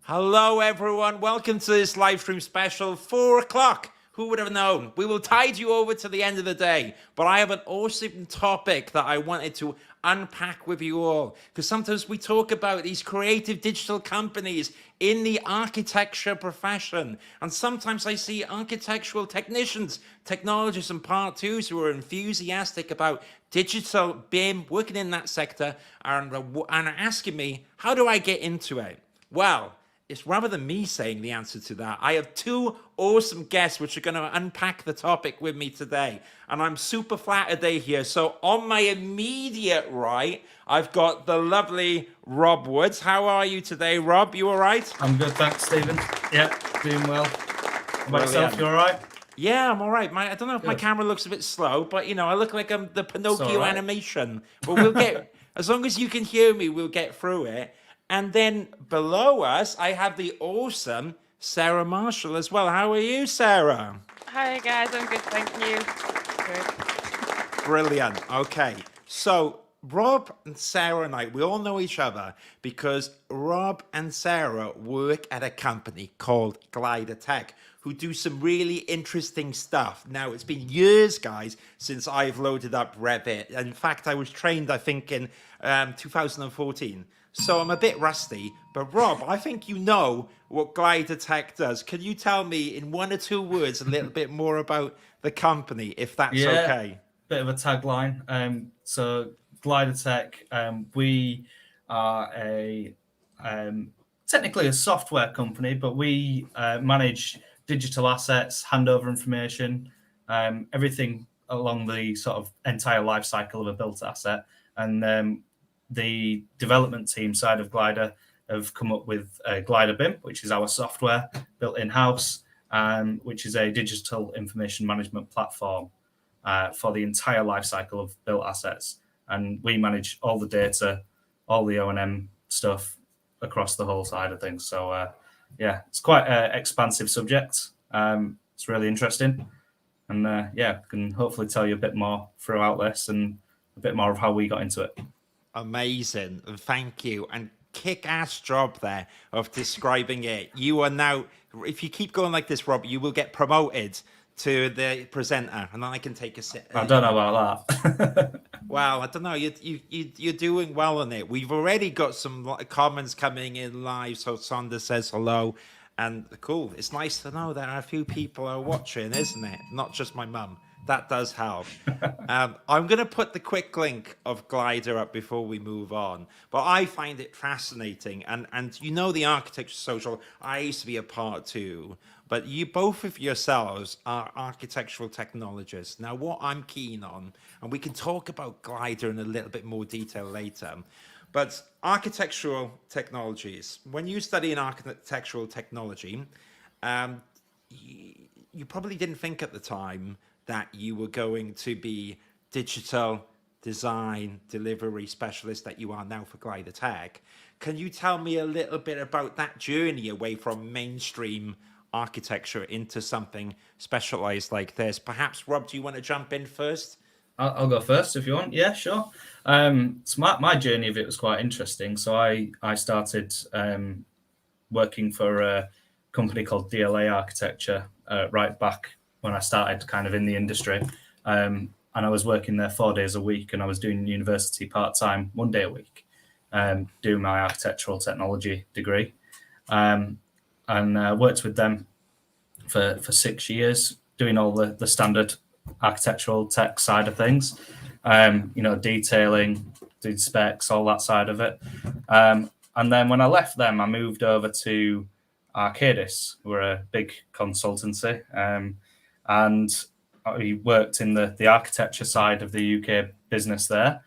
Hello, everyone. Welcome to this live stream special, 4 o'clock. Who would have known? We will tide you over to the end of the day. But I have an awesome topic that I wanted to unpack with you all. Because sometimes we talk about these creative digital companies in the architecture profession. And sometimes I see architectural technicians, technologists, and part twos who are enthusiastic about digital BIM, working in that sector, and asking me, how do I get into it? Well, it's rather than me saying the answer to that. I have two awesome guests which are going to unpack the topic with me today. And I'm super flattered they're here. So on my immediate right, I've got the lovely Rob Woods. How are you today, Rob? You all right? I'm good, thanks, Stephen. Yeah, doing well. How about yourself? You all right? Yeah, I'm all right. I don't know if my camera looks a bit slow, but, I look like I'm the Pinocchio animation. But we'll get, as long as you can hear me, we'll get through it. And then below us, I have the awesome Sarah Marshall as well. How are you, Sarah? Hi, guys. I'm good, thank you. Good. Brilliant. Okay. So Rob and Sarah and I, we all know each other because Rob and Sarah work at a company called Glider Tech, who do some really interesting stuff. Now, it's been years, guys, since I've loaded up Revit. In fact, I was trained, I think, in 2014. So I'm a bit rusty. But Rob, I think you know what Glider Tech does. Can you tell me in one or two words a little bit more about the company, if that's okay? Bit of a tagline. So Glider Tech, we are technically a software company, but we manage digital assets, handover information, everything along the sort of entire life cycle of a built asset. And the development team side of Glider have come up with Glider BIM, which is our software built in-house, which is a digital information management platform for the entire life cycle of built assets. And we manage all the data, all the O&M stuff across the whole side of things. So, it's quite an expansive subject. It's really interesting. And, can hopefully tell you a bit more throughout this and a bit more of how we got into it. Amazing. Thank you. And kick-ass job there of describing it. You are now, if you keep going like this, Rob, you will get promoted to the presenter, and then I can take a sit. I don't know about that. Well, I don't know. You're doing well on it. We've already got some comments coming in live. So Sonda says hello, and cool. It's nice to know that a few people are watching, isn't it? Not just my mum. That does help. I'm going to put the quick link of Glider up before we move on. But I find it fascinating. And the Architecture Social, I used to be a part too. But you both of yourselves are architectural technologists. Now, what I'm keen on, and we can talk about Glider in a little bit more detail later, but architectural technologies, when you study an architectural technology, you probably didn't think at the time that you were going to be digital design delivery specialist that you are now for Glider Tech. Can you tell me a little bit about that journey away from mainstream architecture into something specialized like this? Perhaps, Rob, do you want to jump in first? I'll go first if you want. Yeah, sure. So my journey of it was quite interesting. So I started working for a company called DLA Architecture right back when I started kind of in the industry. And I was working there 4 days a week, and I was doing university part-time 1 day a week, doing my architectural technology degree. And worked with them for 6 years, doing all the standard architectural tech side of things, detailing, doing specs, all that side of it. And then when I left them, I moved over to Arcadis, who are a big consultancy. And I worked in the architecture side of the UK business there.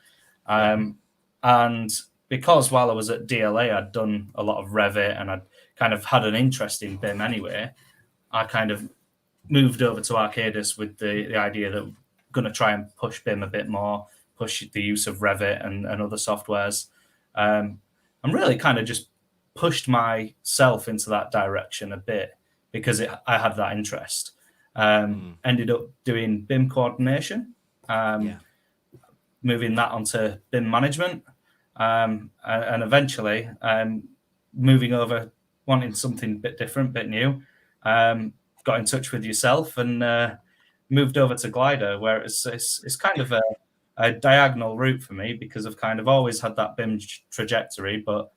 And because while I was at DLA, I'd done a lot of Revit and I'd kind of had an interest in BIM anyway, I kind of moved over to Arcadis with the idea that I'm going to try and push BIM a bit more, push the use of Revit and other softwares. And really kind of just pushed myself into that direction a bit because I had that interest. Ended up doing BIM coordination, moving that onto BIM management, and eventually moving over wanting something a bit different, a bit new. Got in touch with yourself and moved over to Glider, where it's kind of a diagonal route for me because I've kind of always had that BIM trajectory, but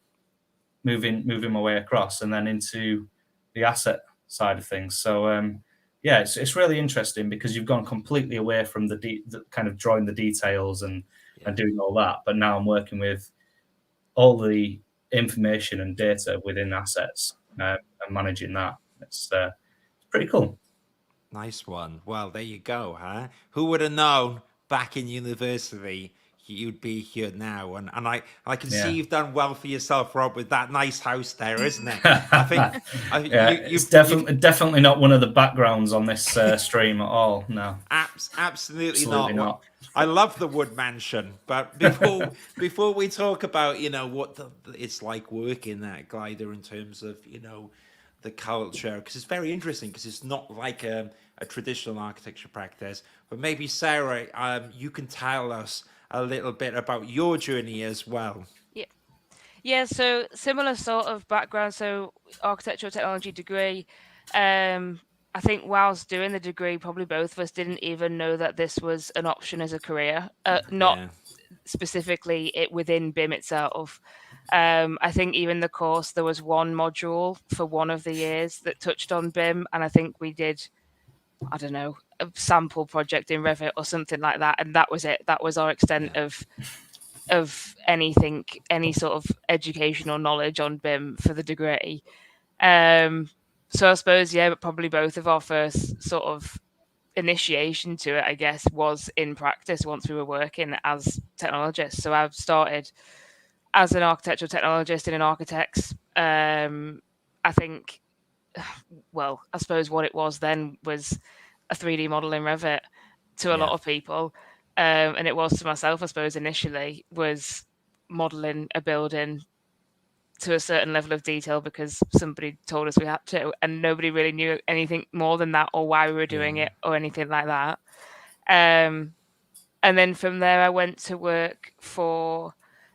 moving my way across and then into the asset side of things. So yeah, it's really interesting because you've gone completely away from the kind of drawing the details and doing all that, but now I'm working with all the information and data within assets and managing that. It's pretty cool. Nice one. Well, there you go, huh? Who would have known back in university you'd be here now? And I can see you've done well for yourself, Rob, with that nice house there, isn't it? I think it's definitely not one of the backgrounds on this stream at all. No, absolutely not. I love the wood mansion, but before we talk about what it's like working at Glider in terms of the culture, because it's very interesting because it's not like a traditional architecture practice. But maybe Sarah, you can tell us a little bit about your journey as well. Yeah. So similar sort of background. So architectural technology degree. I think whilst doing the degree, probably both of us didn't even know that this was an option as a career. Not specifically it within BIM itself. I think even the course, there was one module for one of the years that touched on BIM, and I think we did, I don't know, a sample project in Revit or something like that, and that was it. That was our extent of anything, any sort of educational knowledge on BIM for the degree. So I suppose, but probably both of our first sort of initiation to it, I guess, was in practice once we were working as technologists. So I've started as an architectural technologist in an architect's. I think, well, I suppose what it was then was a 3D model in Revit to a lot of people. And it was to myself, I suppose, initially, was modeling a building to a certain level of detail because somebody told us we had to, and nobody really knew anything more than that or why we were doing it or anything like that. And then from there, I went to work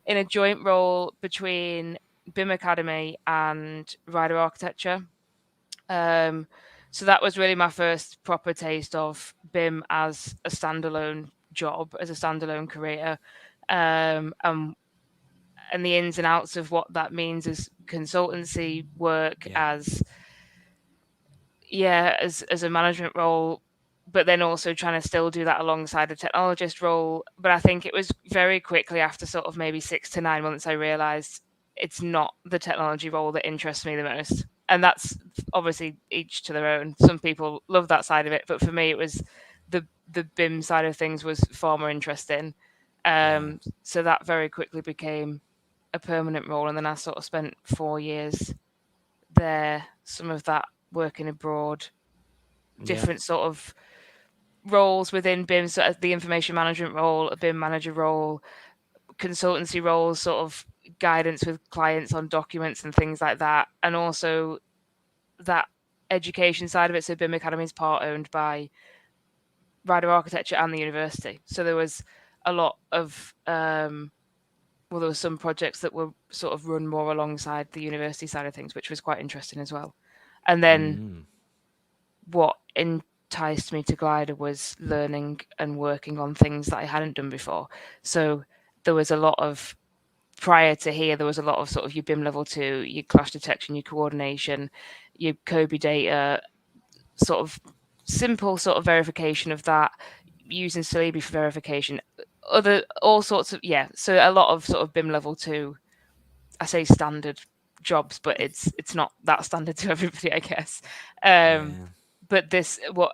in a joint role between BIM Academy and Rhino Architecture. So that was really my first proper taste of BIM as a standalone job, as a standalone career. And the ins and outs of what that means as consultancy work, as a management role, but then also trying to still do that alongside a technologist role. But I think it was very quickly after sort of maybe 6 to 9 months, I realized it's not the technology role that interests me the most. And that's obviously each to their own. Some people love that side of it, but for me, it was the BIM side of things was far more interesting. So that very quickly became a permanent role, and then I sort of spent 4 years there, some of that working abroad, different sort of roles within BIM, so as the information management role, a BIM manager role, consultancy roles, sort of guidance with clients on documents and things like that, and also that education side of it. So BIM Academy is part owned by Rhino Architecture and the university, so there was a lot of there were some projects that were sort of run more alongside the university side of things, which was quite interesting as well. And then what enticed me to Glider was learning and working on things that I hadn't done before. So there was a lot of, prior to here, there was a lot of sort of your BIM level 2, your clash detection, your coordination, your Kobe data, sort of simple sort of verification of that, using Celebi for verification, all sorts of, so a lot of sort of BIM level 2, I say standard jobs, but it's not that standard to everybody, I guess. But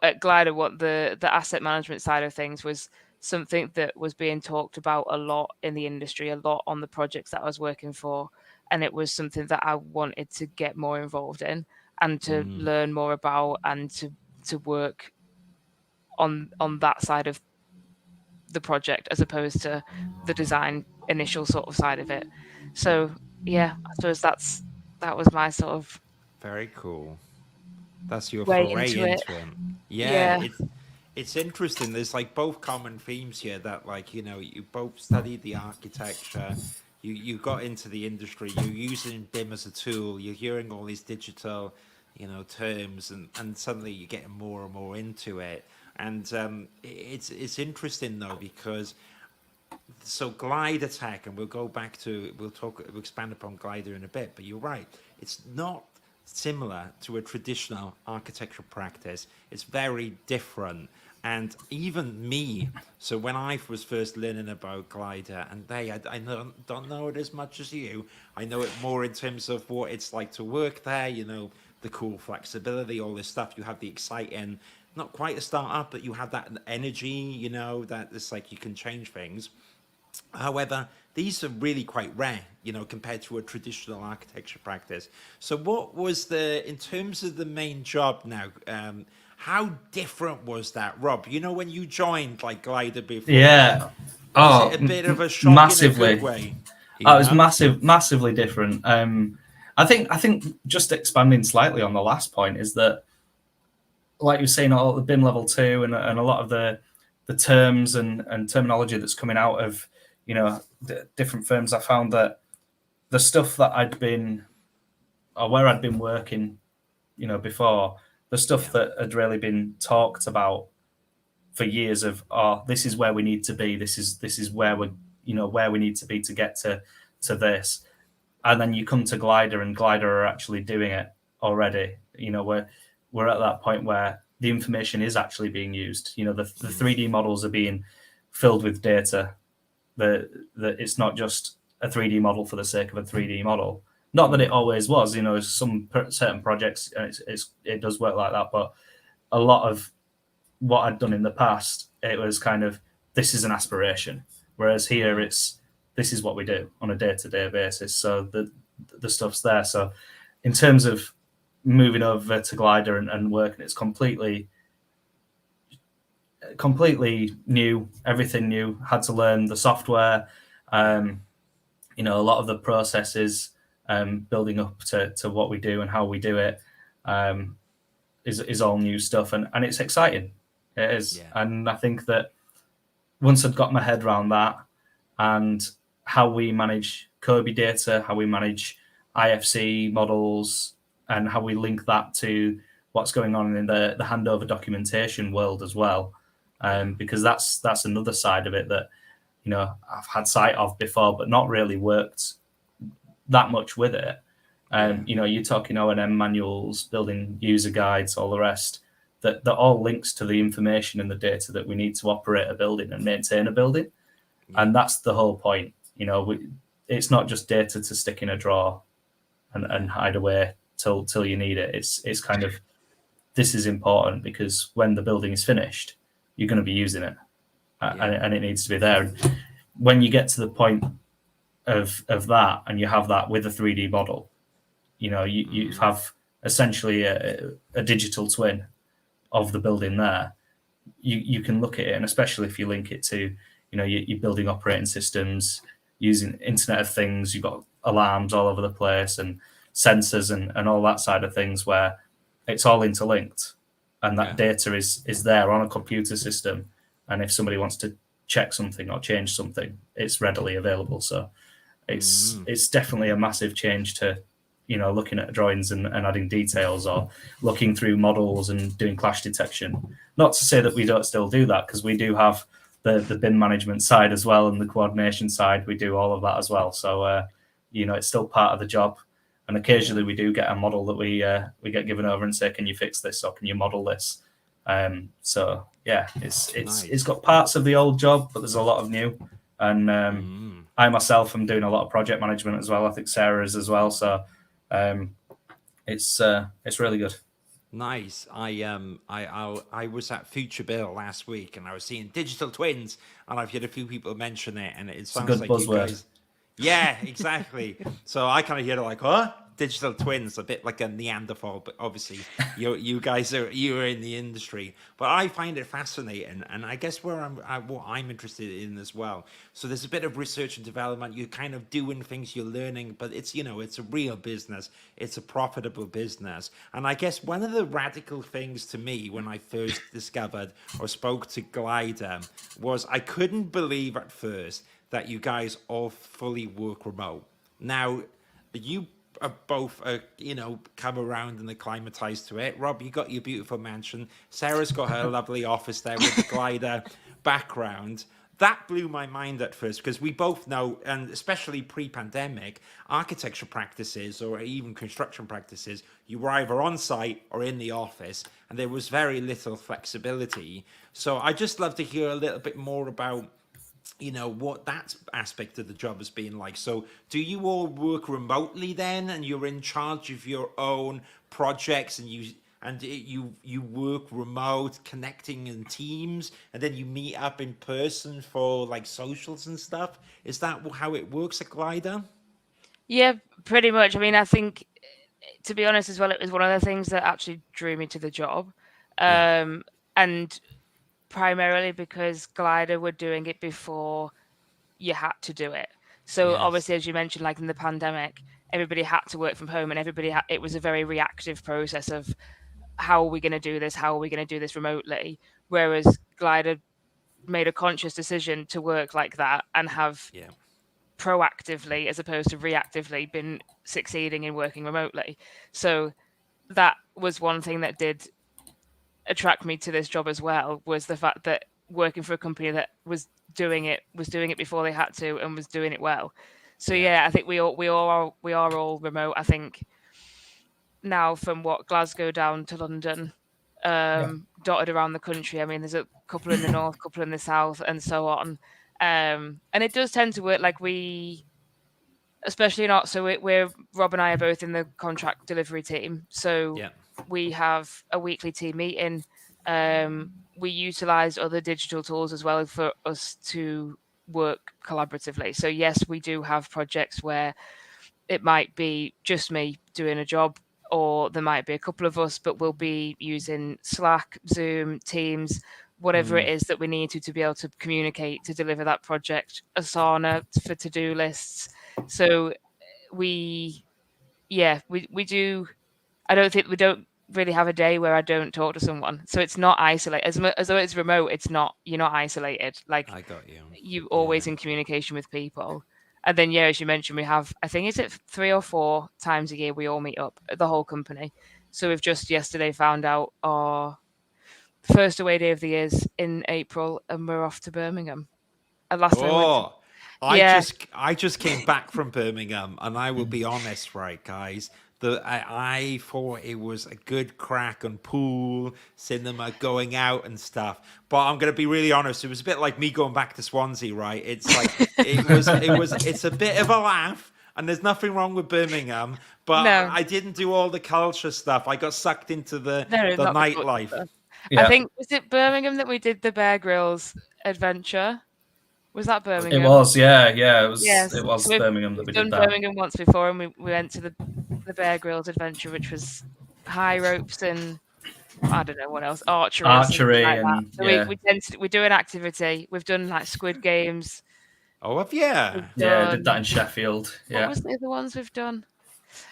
at Glider, what the asset management side of things was something that was being talked about a lot in the industry, a lot on the projects that I was working for, and it was something that I wanted to get more involved in and to learn more about and to work on that side of the project as opposed to the design initial sort of side of it. So I suppose that was my sort of very cool. That's your way foray into it. Yeah. It's interesting. There's like both common themes here that, like, you both studied the architecture, you got into the industry, you're using BIM as a tool, you're hearing all these digital, terms, and suddenly you're getting more and more into it. And it's interesting though, because so glider tech, and we'll expand upon glider in a bit, but you're right, it's not similar to a traditional architectural practice. It's very different. And even me, so when I was first learning about glider, and I don't know it as much as you. I know it more in terms of what it's like to work there, the cool flexibility, all this stuff. You have the exciting, not quite a startup, but you have that energy, that it's like you can change things. However, these are really quite rare, compared to a traditional architecture practice. So what was in terms of the main job now, how different was that, Rob? When you joined like Glider before, Yeah. was it a bit of a shock massively. in a good way? It was massively different. I think just expanding slightly on the last point is that, like you were saying, all the BIM level 2 and a lot of the terms and terminology that's coming out of different firms, I found that the stuff that where I'd been working, before, the stuff that had really been talked about for years of, this is where we need to be, this is where where we need to be to get to this, and then you come to Glider, and Glider are actually doing it already. We're at that point where the information is actually being used. The 3D models are being filled with data. That it's not just a 3D model for the sake of a 3D model. Not that it always was. Some certain projects it does work like that, but a lot of what I'd done in the past, it was kind of, this is an aspiration, whereas here this is what we do on a day-to-day basis. So the stuff's there. So in terms of moving over to Glider and working, it's completely new, everything new. Had to learn the software, a lot of the processes, building up to what we do and how we do it, is all new stuff, and it's exciting. It is. Yeah. And I think that once I'd got my head around that, and how we manage Kobe data, how we manage IFC models, and how we link that to what's going on in the handover documentation world as well, because that's another side of it that I've had sight of before, but not really worked that much with it. You're talking O&M manuals, building user guides, all the rest. That all links to the information and the data that we need to operate a building and maintain a building, and that's the whole point. It's not just data to stick in a drawer and hide away till you need it. It's kind of, this is important because when the building is finished, you're going to be using it, and it needs to be there. And when you get to the point of that, and you have that with a 3D model, you have essentially a digital twin of the building there. You can look at it, and especially if you link it to your building operating systems, using Internet of Things, you've got alarms all over the place and sensors and all that side of things, where it's all interlinked, and that data is there on a computer system, and if somebody wants to check something or change something, it's readily available. So it's definitely a massive change to looking at drawings and adding details, or looking through models and doing clash detection. Not to say that we don't still do that, because we do have the BIM management side as well, and the coordination side. We do all of that as well. So it's still part of the job. And occasionally we do get a model that we get given over and say, can you fix this, or can you model this? So yeah, it's got parts of the old job, but there's a lot of new. And I myself am doing a lot of project management as well. I think Sarah is as well. So it's really good. Nice. I was at Future Bill last week, and I was seeing digital twins, and I've heard a few people mention it, and it sounds like buzzword. You guys. Yeah, exactly. So I kind of hear it like, huh? Digital twins, a bit like a Neanderthal, but obviously you guys are in the industry. But I find it fascinating, and I guess what I'm interested in as well. So there's a bit of research and development. You're kind of doing things, you're learning, but it's it's a real business. It's a profitable business. And I guess one of the radical things to me when I first discovered or spoke to Glider was I couldn't believe at first that you guys all fully work remote. Now, you are both, come around and acclimatized to it. Rob, you got your beautiful mansion. Sarah's got her lovely office there with the glider background. That blew my mind at first because we both know, and especially pre-pandemic, architecture practices or even construction practices, you were either on site or in the office, and there was very little flexibility. So I just love to hear a little bit more about what that aspect of the job has been like. So do you all work remotely then, and you're in charge of your own projects, and you work remote, connecting in teams, and then you meet up in person for like socials and stuff? Is that how it works at Glider? Yeah, pretty much. I mean, I think, to be honest as well, it was one of the things that actually drew me to the job. Yeah. And primarily because Glider were doing it before you had to do it. So Yes. obviously, as you mentioned, like in the pandemic, everybody had to work from home, and it was a very reactive process of how are we going to do this? How are we going to do this remotely? Whereas Glider made a conscious decision to work like that and have Yeah. proactively, as opposed to reactively, been succeeding in working remotely. So that was one thing that did attract me to this job as well, was the fact that working for a company that was doing it before they had to, and was doing it well. So Yeah. yeah, I think we are all remote. I think now, from Glasgow down to London, dotted around the country. I mean, there's a couple in the north, couple in the south, and so on. And it does tend to work. Like especially not. So we're Rob and I are both in the contract delivery team. So Yeah. we have a weekly team meeting. We utilize other digital tools as well for us to work collaboratively. So yes, we do have projects where it might be just me doing a job, or there might be a couple of us, but we'll be using Slack, Zoom, Teams, whatever it is that we need to be able to communicate to deliver that project. Asana for to-do lists. So we do. I don't think we don't really have a day where I don't talk to someone. So it's not isolated. As though it's remote, it's not. You're not isolated. Like, I got you. you're always in communication with people. And then, yeah, as you mentioned, we have, I think, is it 3 or 4 times a year we all meet up, the whole company. So we've just yesterday found out our first away day of the year is in April, and we're off to Birmingham. And last time we went to, Oh, yeah, I just came back from Birmingham, and I will be honest, right, guys. I thought it was a good crack on pool, cinema, going out and stuff. But I'm gonna be really honest, it was a bit like me going back to Swansea, right? It's like it's a bit of a laugh, and there's nothing wrong with Birmingham, but no, I didn't do all the culture stuff. I got sucked into the no, not the culture nightlife. stuff. Yeah, I think, was it Birmingham that we did the Bear Grylls adventure? Was that Birmingham? it was. Yeah, Yes. it was So Birmingham that we've we done did that. Birmingham once before, and we went to the Bear Grylls adventure, which was high ropes and I don't know what else, archery or something Archery like that. and So we do an activity. We've done like Squid Games. Oh, have you? We've yeah, did that done, in Sheffield. what Yeah. was the other ones we've done?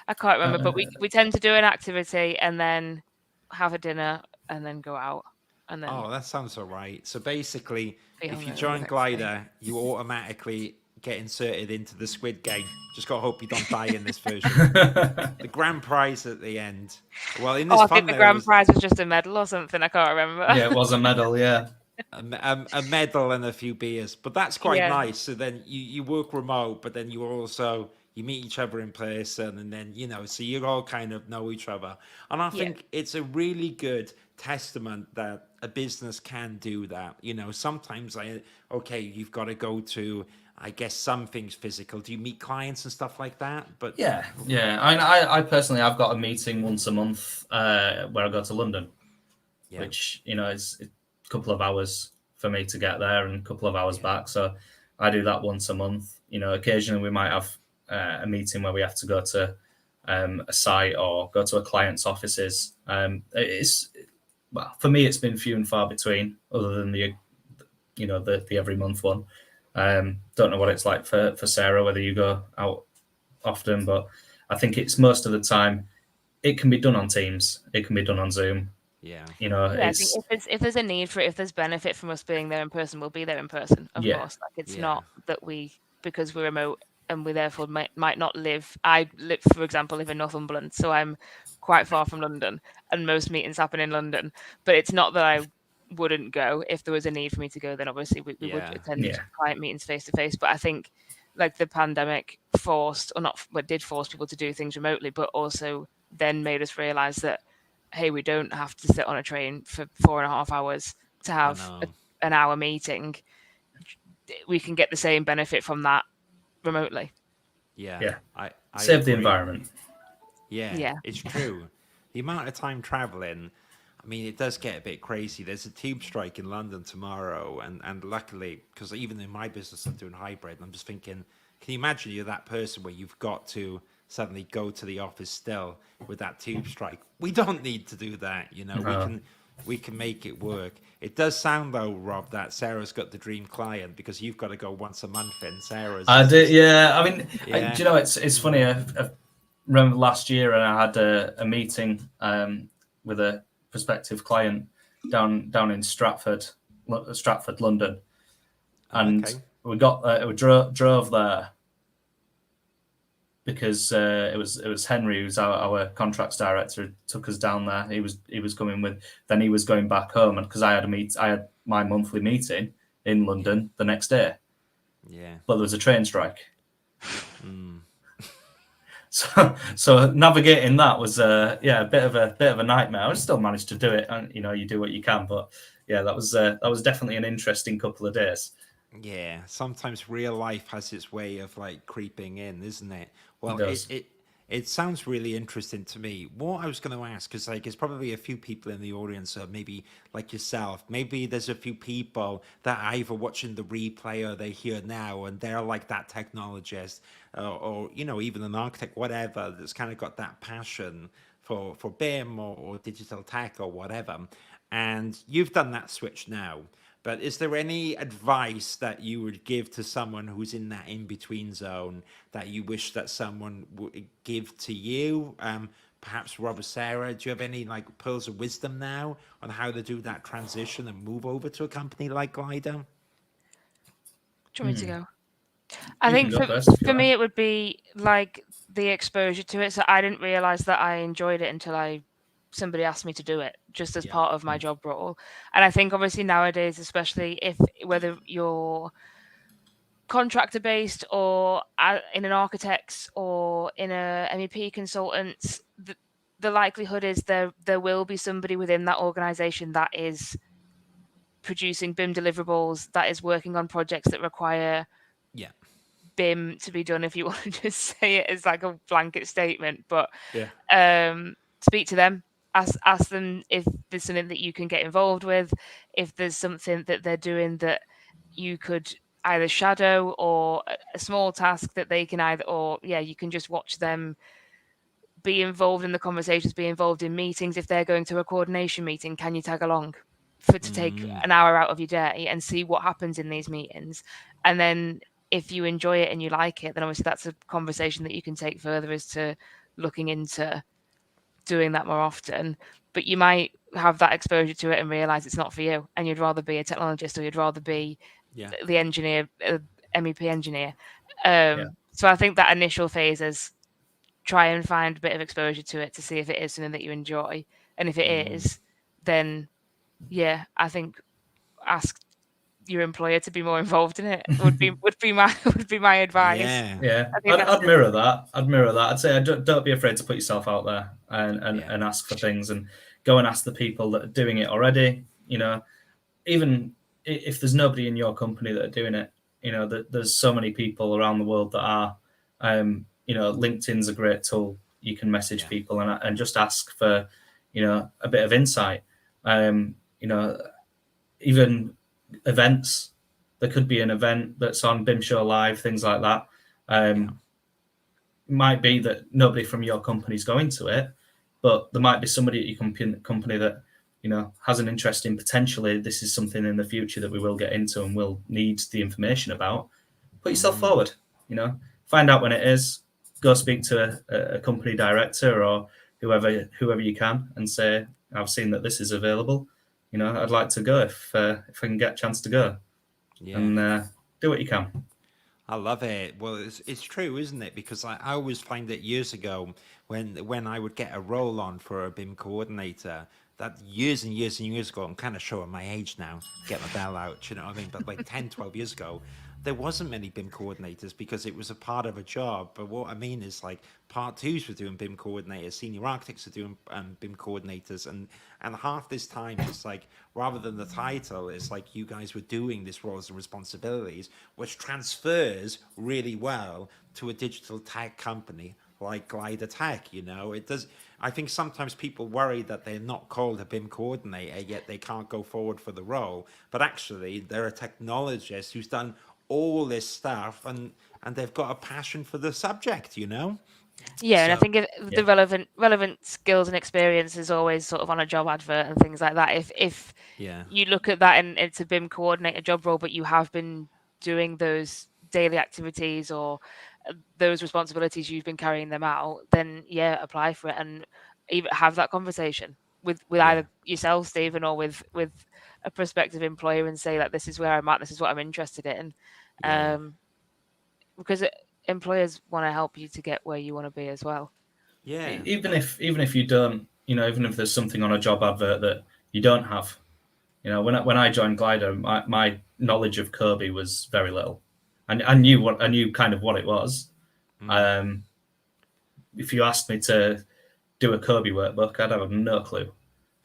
I can't remember, but Uh, we tend to do an activity and then have a dinner and then go out and then Oh, that sounds all right. So basically, be if you hungover the join next day. Glider, you automatically get inserted into the Squid Game. Just gotta hope you don't die in this version. The grand prize at the end. Well, in this Oh, I fun, think the there grand was prize was just a medal or something. I can't remember. yeah, it was a medal. Yeah. a medal and a few beers, but that's quite Yeah. nice. So then you work remote, but then you meet each other in person, and then so you all kind of know each other. And I Yeah. think it's a really good testament that a business can do that. Sometimes you've got to go to, I guess, some things physical. Do you meet clients and stuff like that? But Yeah. I mean, I personally, I've got a meeting once a month where I go to London, yeah, which is a couple of hours for me to get there and a couple of hours back. So I do that once a month. Occasionally we might have a meeting where we have to go to a site or go to a client's offices. Well, for me, it's been few and far between, other than the every month one. Don't know what it's like for Sarah, whether you go out often, but I think it's most of the time it can be done on Teams, it can be done on Zoom. Yeah. You know, Yeah, I think it's if there's a need for it, if there's benefit from us being there in person, we'll be there in person, of yeah, course. Like, it's Yeah. not that because we're remote and we therefore might not live. I live, for example, live in Northumberland, so I'm quite far from London, and most meetings happen in London. But it's not that I wouldn't go if there was a need for me to go. Then obviously we would Yeah. attend yeah, client meetings face to face. But I think like the pandemic forced, or not, but did force people to do things remotely, but also then made us realize that, hey, we don't have to sit on a train for 4.5 hours to I have know. an hour meeting. We can get the same benefit from that remotely. Yeah. yeah. I Save the agree. environment. Yeah, Yeah. it's true. The amount of time traveling, I mean, it does get a bit crazy. There's a tube strike in London tomorrow, and luckily, because even in my business, I'm doing hybrid, and I'm just thinking, can you imagine you're that person where you've got to suddenly go to the office still with that tube strike? We don't need to do that, you know. No. We can make it work. It does sound though, Rob, that Sarah's got the dream client because you've got to go once a month in Sarah's. I do, yeah. I mean, Yeah. do you know, it's funny. I remember last year, and I had a meeting with a prospective client down in Stratford, London, and Okay. we drove there because it was Henry, who's our contracts director, who took us down there. He was coming with. Then he was going back home, and because I had my monthly meeting in London the next day, Yeah. but there was a train strike. Mm. So navigating that was a bit of a nightmare. I still managed to do it, and you know, you do what you can, but yeah, that was definitely an interesting couple of days. Yeah, sometimes real life has its way of like creeping in, isn't it? Well, does. it sounds really interesting to me. What I was going to ask, because like there's probably a few people in the audience, or maybe like yourself, maybe there's a few people that are either watching the replay or they hear now, and they're like that technologist, or you know, even an architect, whatever, that's kind of got that passion for BIM or digital tech or whatever, and you've done that switch now. But is there any advice that you would give to someone who's in that in-between zone that you wish that someone would give to you? Perhaps Rob or Sarah, do you have any like pearls of wisdom now on how to do that transition and move over to a company like Glider? Do you want me to go? I You can think go first if you for me, like. it would be like the exposure to it. So I didn't realize that I enjoyed it until somebody asked me to do it, just as Yeah. part of my job role. And I think obviously nowadays, especially whether you're contractor based or in an architect's or in a MEP consultant, the likelihood is there will be somebody within that organization that is producing BIM deliverables, that is working on projects that require Yeah. BIM to be done, if you want to just say it as like a blanket statement. But Yeah. speak to them, ask them if there's something that you can get involved with, if there's something that they're doing that you could either shadow, or a small task that they can you can just watch them, be involved in the conversations, be involved in meetings. If they're going to a coordination meeting, can you tag along to take an hour out of your day and see what happens in these meetings? And then if you enjoy it and you like it, then obviously that's a conversation that you can take further as to looking into doing that more often. But you might have that exposure to it and realize it's not for you, and you'd rather be a technologist, or you'd rather be Yeah. the engineer, MEP engineer. Yeah. So I think that initial phase is try and find a bit of exposure to it to see if it is something that you enjoy. And if it is, then yeah, I think ask your employer to be more involved in it would be my advice. Yeah. Yeah, I think I'd mirror that. I'd say don't be afraid to put yourself out there and Yeah. and ask for things, and go and ask the people that are doing it already. You know, even if there's nobody in your company that are doing it, you know, there's so many people around the world that are. You know, LinkedIn's a great tool. You can message Yeah. people and just ask for, you know, a bit of insight. You know, even events. There could be an event that's on BIM Show Live, things like that. Might be that nobody from your company is going to it, but there might be somebody at your company that, you know, has an interest in potentially this is something in the future that we will get into and will need the information about. Put yourself forward, you know, find out when it is, go speak to a company director or whoever you can and say, I've seen that this is available. I'd like to go if I can get a chance to go, and do what you can. I love it. Well, it's true, isn't it? Because I always find that years ago, when I would get a role on for a BIM coordinator, that years and years and years ago, I'm kind of showing my age now, get my bell out, you know what I mean? But like 10, 12 years ago, there wasn't many BIM coordinators because it was a part of a job. But what I mean is like part twos were doing BIM coordinators, senior architects are doing BIM coordinators, and half this time it's like rather than the title, it's like you guys were doing this roles and responsibilities, which transfers really well to a digital tech company like Glider Tech. It does. I think sometimes people worry that they're not called a BIM coordinator, yet they can't go forward for the role. But actually, they're a technologist who's done all this stuff, and they've got a passion for the subject. Yeah, and I So think the relevant skills and experience is always sort of on a job advert and things like that. If yeah, you look at that and it's a BIM coordinator job role, but you have been doing those daily activities or those responsibilities, you've been carrying them out, then yeah, apply for it and even have that conversation with yeah, either yourself, Stephen, or with a prospective employer and say that this is where I'm at, this is what I'm interested in, yeah, because employers want to help you to get where you want to be as well. yeah. Even if you don't, even if there's something on a job advert that you don't have, when I joined Glider, my knowledge of Kirby was very little. I knew kind of what it was. If you asked me to do a Kirby workbook, I'd have no clue.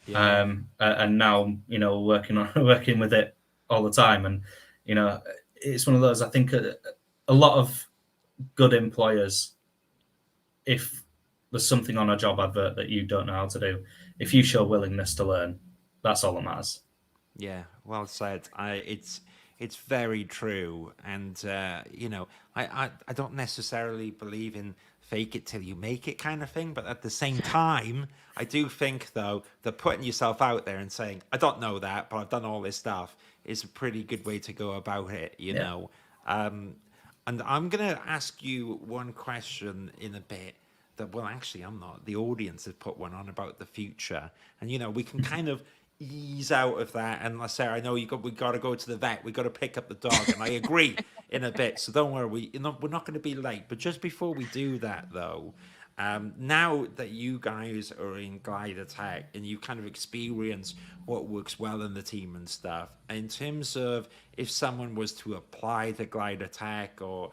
Yeah. And now, working with it all the time, and it's one of those. I think a lot of good employers, if there's something on a job advert that you don't know how to do, if you show willingness to learn, that's all that matters. Yeah, well said. It's very true, and I don't necessarily believe in fake it till you make it kind of thing, but at the same time, I do think though that putting yourself out there and saying I don't know that, but I've done all this stuff is a pretty good way to go about it. And I'm gonna ask you one question in a bit. That well, actually, I'm not. The audience has put one on about the future, and we can kind of ease out of that. And let's say I know we got to go to the vet. We got to pick up the dog, and I agree in a bit. So don't worry, we're not going to be late. But just before we do that, though, now that you guys are in Glider Tech and you kind of experience what works well in the team and stuff, in terms of if someone was to apply to Glider Tech or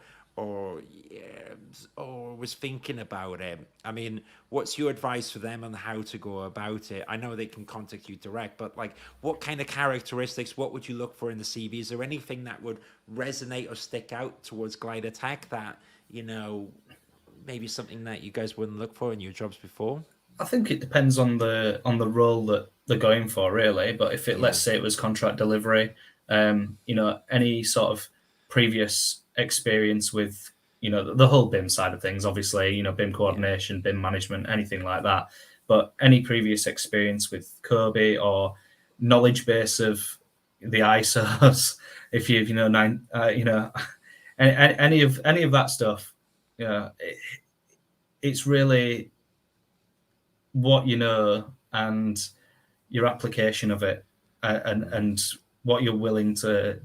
was thinking about it, I mean, what's your advice for them on how to go about it? I know they can contact you direct, but like, what kind of characteristics, what would you look for in the CV? Is there anything that would resonate or stick out towards Glider Tech that, maybe something that you guys wouldn't look for in your jobs before? I think it depends on the role that they're going for, really. But if let's say it was contract delivery, any sort of previous experience with the whole BIM side of things, obviously, BIM coordination, BIM management, anything like that. But any previous experience with Kirby or knowledge base of the ISOs, if you any of that stuff, it's really what you know and your application of it, and what you're willing to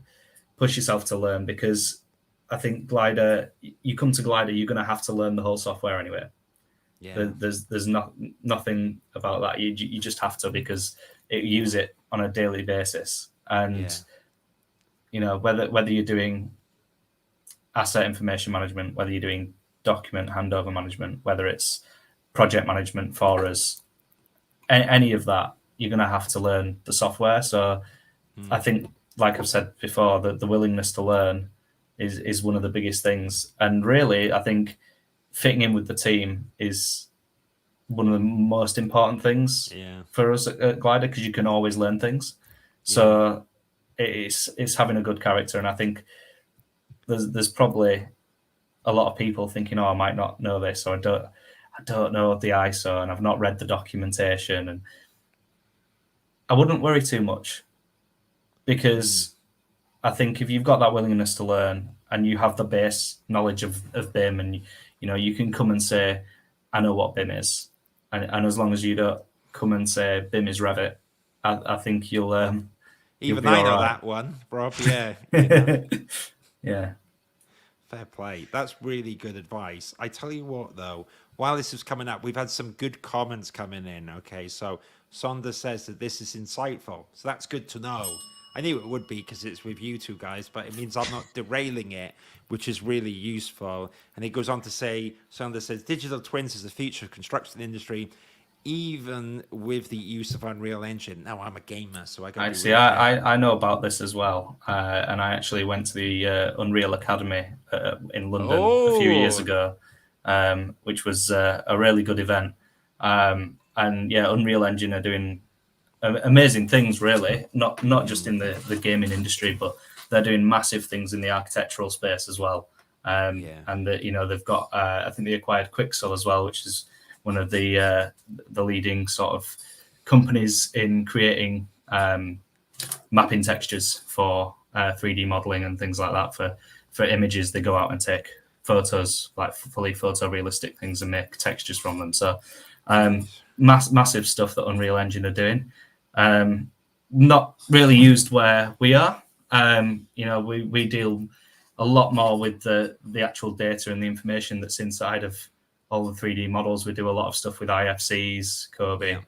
push yourself to learn. Because I think Glider, you come to Glider, you're going to have to learn the whole software anyway. Yeah. There's nothing about that. You just have to, because you use it on a daily basis. And whether you're doing asset information management, whether you're doing document handover management, whether it's project management for us, any of that, you're going to have to learn the software. So I think, like I've said before, the willingness to learn is one of the biggest things. And really, I think fitting in with the team is one of the most important things for us at Glider, because you can always learn things. So it's having a good character. And I think there's probably a lot of people thinking, I might not know this, or I don't know the ISO, and I've not read the documentation. And I wouldn't worry too much, because I think if you've got that willingness to learn and you have the base knowledge of BIM, and you can come and say, I know what BIM is, and as long as you don't come and say BIM is Revit, I think you'll Even be I know all right. that one, Rob. Yeah, you know. Yeah. Fair play. That's really good advice. I tell you what, though, while this is coming up, we've had some good comments coming in. Okay, so Sonda says that this is insightful, so that's good to know. I knew it would be because it's with you two guys, but it means I'm not derailing it, which is really useful. And he goes on to say, Sonda says, digital twins is the future of construction industry, even with the use of Unreal Engine. Now I'm a gamer, so I got to See. I know about this as well, and I actually went to the Unreal Academy in London a few years ago, which was a really good event. And yeah, Unreal Engine are doing amazing things, really. Not just in the gaming industry, but they're doing massive things in the architectural space as well. And they've got I think they acquired Quixel as well, which is one of the leading sort of companies in creating mapping textures for 3D modeling and things like that for images. They go out and take photos, like fully photorealistic things, and make textures from them. So massive stuff that Unreal Engine are doing. Not really used where we are. We deal a lot more with the actual data and the information that's inside of all the 3D models. We do a lot of stuff with IFCs, Kobe,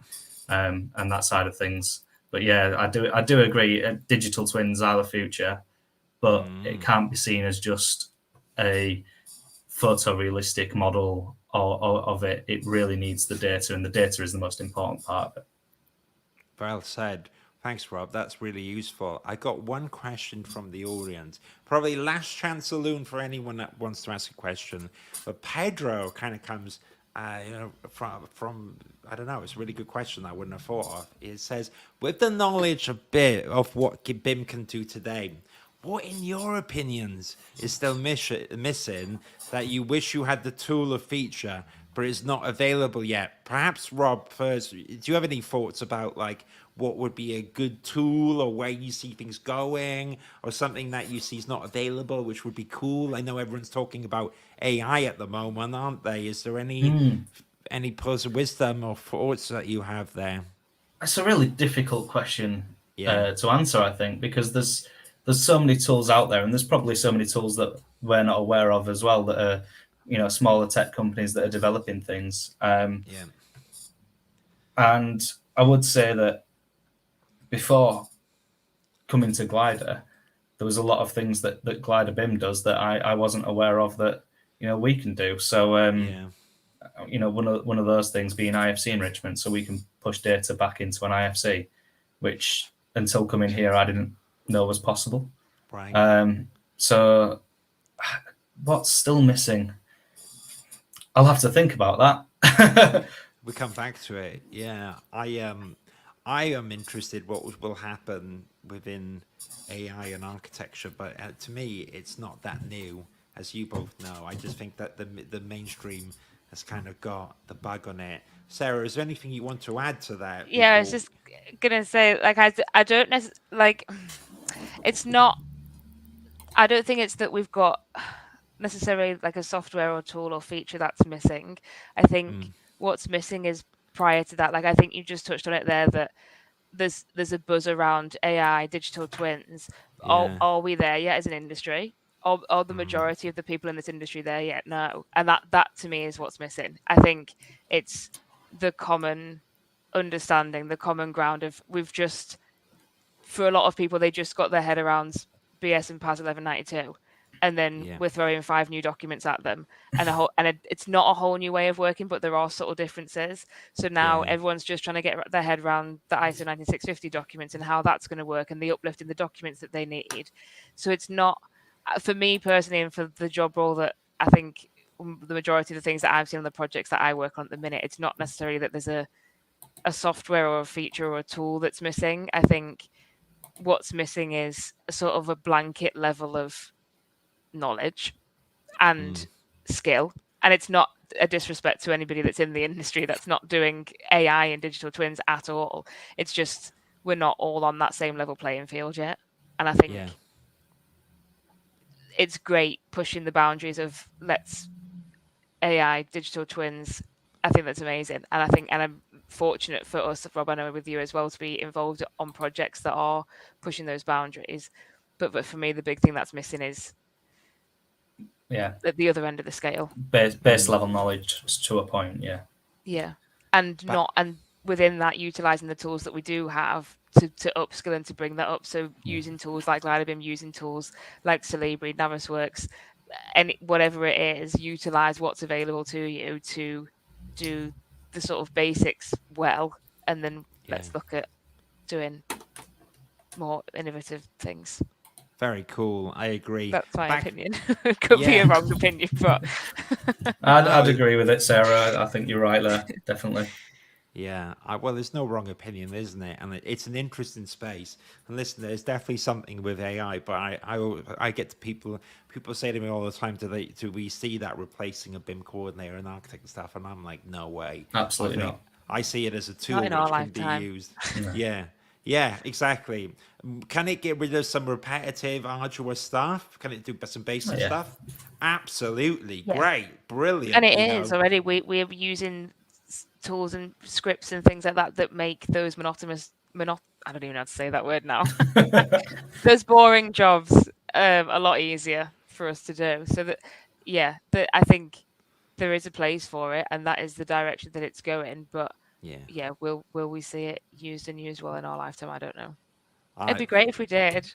and that side of things. But yeah, I do agree. Digital twins are the future, but it can't be seen as just a photorealistic model of it. It really needs the data, and the data is the most important part of it. Well said. Thanks, Rob. That's really useful. I got one question from the audience. Probably last chance saloon for anyone that wants to ask a question. But Pedro kind of comes, from I don't know. It's a really good question I wouldn't have thought of. It says, with the knowledge of what BIM can do today, what, in your opinions, is still missing that you wish you had the tool or feature, but is not available yet? Perhaps, Rob, first, do you have any thoughts about like what would be a good tool, or where you see things going, or something that you see is not available, which would be cool? I know everyone's talking about AI at the moment, aren't they? Is there any pearls of wisdom or thoughts that you have there? It's a really difficult question to answer, I think, because there's so many tools out there, and there's probably so many tools that we're not aware of as well, that are smaller tech companies that are developing things. And I would say that before coming to Glider, there was a lot of things that Glider BIM does that I wasn't aware of that we can do. So one of those things being IFC enrichment, so we can push data back into an IFC, which until coming here I didn't know was possible. Right. So what's still missing? I'll have to think about that. We come back to it. Yeah, I am interested what will happen within AI and architecture, but to me, it's not that new, as you both know. I just think that the mainstream has kind of got the bug on it. Sarah, is there anything you want to add to that? Yeah, I was just gonna say, like, I don't like, it's not. I don't think it's that we've got necessarily like a software or tool or feature that's missing. I think what's missing is prior to that. Like, I think you just touched on it there, that there's a buzz around AI, digital twins. Are we there yet as an industry? Are the majority of the people in this industry there yet? No. And that to me is what's missing. I think it's the common understanding, the common ground of, we've just, for a lot of people, they just got their head around BS and PAS 1192, and then we're throwing 5 new documents at them, and it's not a whole new way of working, but there are subtle differences. So now everyone's just trying to get their head around the ISO 19650 documents and how that's going to work, and the uplift in the documents that they need. So it's not, for me personally, and for the job role that I think the majority of the things that I've seen on the projects that I work on at the minute, it's not necessarily that there's a software or a feature or a tool that's missing. I think what's missing is a sort of a blanket level of knowledge and skill. And it's not a disrespect to anybody that's in the industry that's not doing AI and digital twins at all. It's just we're not all on that same level playing field yet. And I think it's great pushing the boundaries of let's AI, digital twins. I think that's amazing. And I think, and fortunate for us, Rob, I know with you as well, to be involved on projects that are pushing those boundaries. But for me, the big thing that's missing is at the other end of the scale. Base level knowledge to a point, yeah. Yeah. And within that, utilizing the tools that we do have to upskill and to bring that up. So using tools like ArchAdemia, using tools like Celebri, Navisworks, whatever it is, utilize what's available to you to do the sort of basics well, and then let's look at doing more innovative things. Very cool. I agree. That's my opinion. Could be a wrong opinion, but I'd agree with it, Sarah. I think you're right there, definitely. Yeah, well, there's no wrong opinion, isn't it? And it's an interesting space. And listen, there's definitely something with AI, but I get to people say to me all the time, do we see that replacing a BIM coordinator and architect and stuff? And I'm like, no way. Absolutely not. I see it as a tool which can be used. Yeah, exactly. Can it get rid of some repetitive, arduous stuff? Can it do some basic stuff? Absolutely. Yeah. Great. Brilliant. And it is already. We're using tools and scripts and things like that make those monotonous. I don't even know how to say that word now. Those boring jobs a lot easier for us to do. So that I think there is a place for it, and that is the direction that it's going. But will we see it used well in our lifetime? I don't know. It'd be great if we did.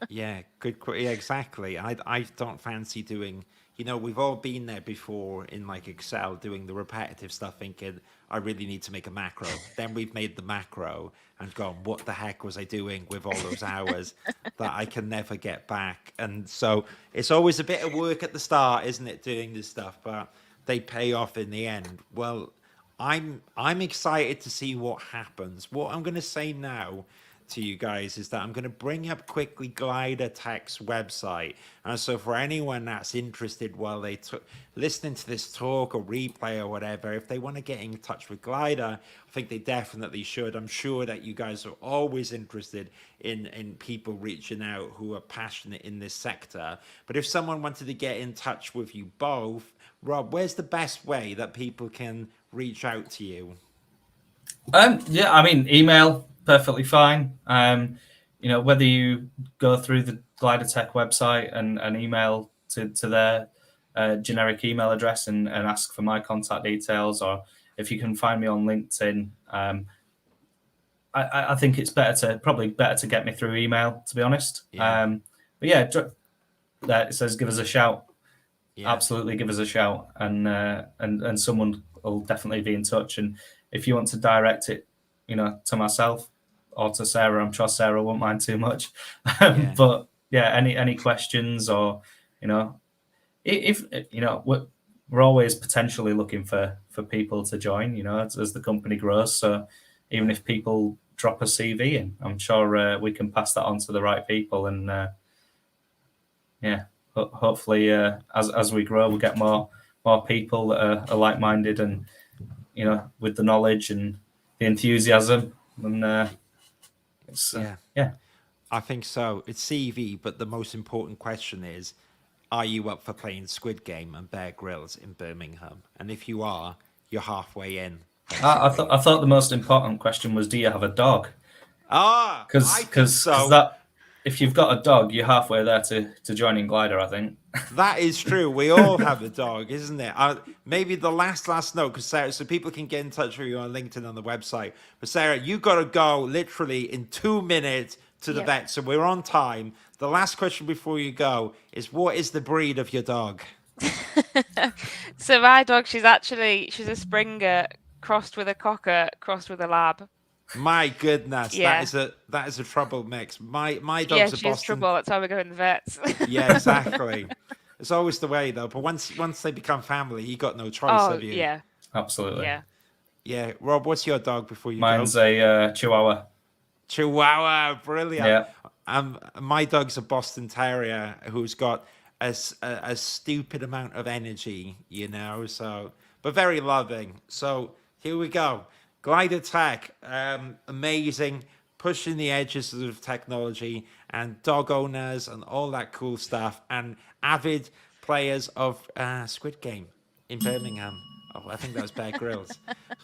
Yeah, good. Yeah, exactly. I don't fancy doing. We've all been there before in like Excel doing the repetitive stuff, thinking I really need to make a macro. Then we've made the macro and gone, what the heck was I doing with all those hours that I can never get back? And so it's always a bit of work at the start, isn't it, doing this stuff? But they pay off in the end. Well, I'm excited to see what happens. What I'm going to say now to you guys is that I'm going to bring up quickly Glider Tech's website, and so for anyone that's interested while they listening to this talk or replay or whatever, if they want to get in touch with Glider, I think they definitely should. I'm sure that you guys are always interested in people reaching out who are passionate in this sector. But if someone wanted to get in touch with you both, Rob, where's the best way that people can reach out to you? Email, perfectly fine. Whether you go through the Glider Tech website and email to their generic email address and ask for my contact details, or if you can find me on LinkedIn, I think it's probably better to get me through email, to be honest. It says give us a shout. Yeah. Absolutely, give us a shout, and someone will definitely be in touch. And if you want to direct it, to myself or to Sarah, I'm sure Sarah won't mind too much. But any questions, or if we're always potentially looking for people to join, as the company grows. So even if people drop a CV in, I'm sure we can pass that on to the right people, and hopefully as we grow, we'll get more people that are like-minded and with the knowledge and the enthusiasm, and I think so. It's CV, but the most important question is, are you up for playing Squid Game and Bear Grylls in Birmingham? And if you are, you're halfway in. I thought the most important question was, do you have a dog? Because if you've got a dog, you're halfway there to joining Glider, I think. That is true. We all have a dog, isn't it? Maybe the last note, because Sarah, so people can get in touch with you on LinkedIn on the website. But Sarah, you got to go literally in 2 minutes to the vet, so we're on time. The last question before you go is, what is the breed of your dog? So my dog, she's a Springer crossed with a Cocker, crossed with a Lab. My goodness, that is a trouble mix. My dog's a Boston. She's trouble. That's why we go in the vets. Yeah, exactly. It's always the way though. But once they become family, you got no choice, have you? Yeah, absolutely. Yeah. Rob, what's your dog before you Mine's go? a Chihuahua. Chihuahua, brilliant. Yeah. My dog's a Boston Terrier who's got a stupid amount of energy, so, but very loving. So here we go. Glider Tech, amazing, pushing the edges of technology and dog owners and all that cool stuff, and avid players of Squid Game in Birmingham. Oh, I think that was Bear Grylls.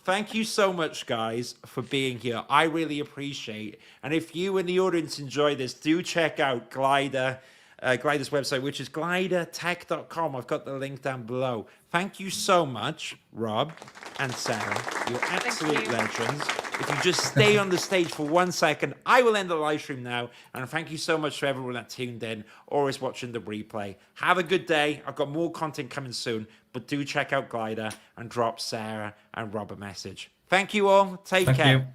Thank you so much, guys, for being here. I really appreciate it. And if you in the audience enjoy this, do check out Glider's website, which is glidertech.com. I've got the link down below. Thank you so much, Rob and Sarah. You're absolute legends. If you just stay on the stage for 1 second, I will end the live stream now. And thank you so much to everyone that tuned in or is watching the replay. Have a good day. I've got more content coming soon, but do check out Glider and drop Sarah and Rob a message. Thank you all. Take care. Thank you.